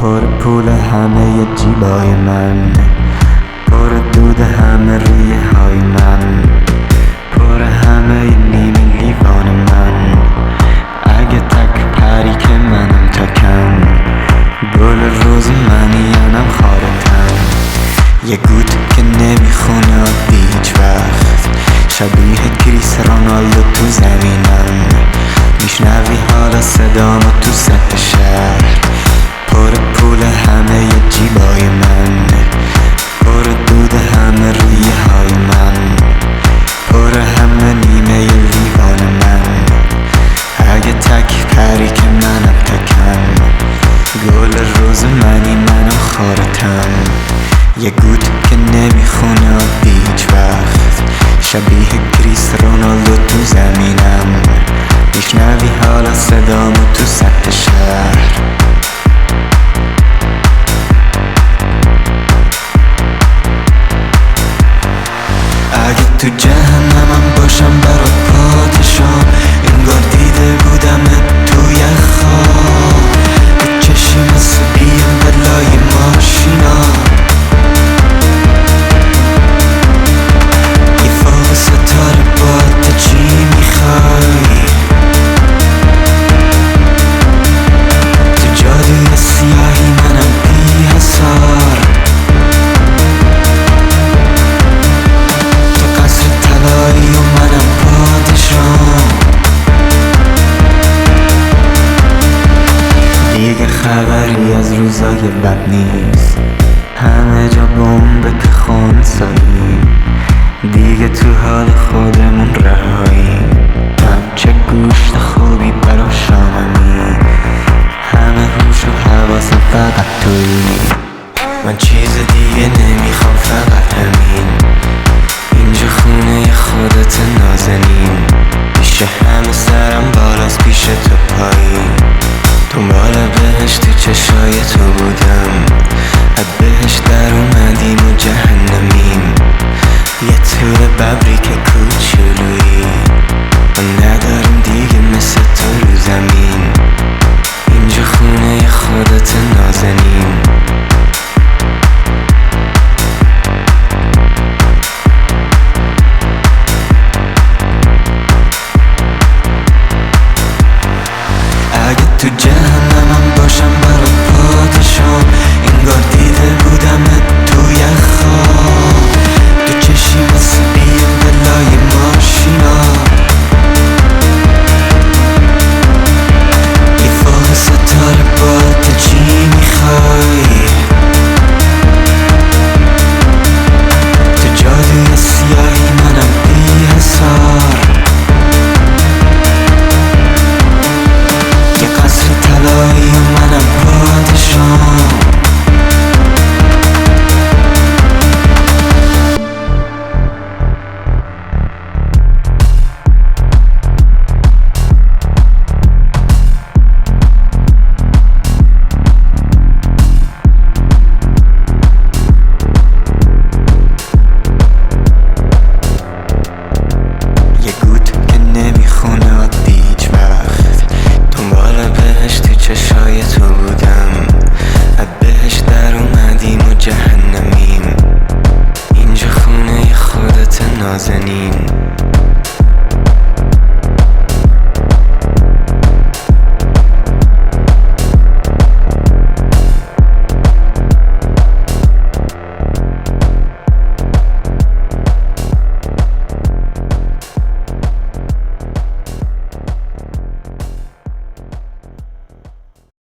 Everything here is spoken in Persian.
پر پول همه جیبای من، پر دود همه ریه های من، پر همه نیمه لیوان من. اگه تک پری که منم تکم، گل روز منیم خارتم. یه گوت که نمیخونه عادی هیچ وقت، شبیه کریس رونالدو تو زمینم. میشنوی حالا صدامو تو سطح شهر، پر پول همه جیبای من، پر دود همه ریه های من، پر همه نیمه لیوان من. اگه تک پری که منم تکم، گل روز منی منم خارتم. یه گوت که نمیخونه عادی هیچ وقت، شبیه کریس رونالدو تو زمینم. میشنوی حالا صدامو تو سطح شهر. اگه تو جهنمم باشم برات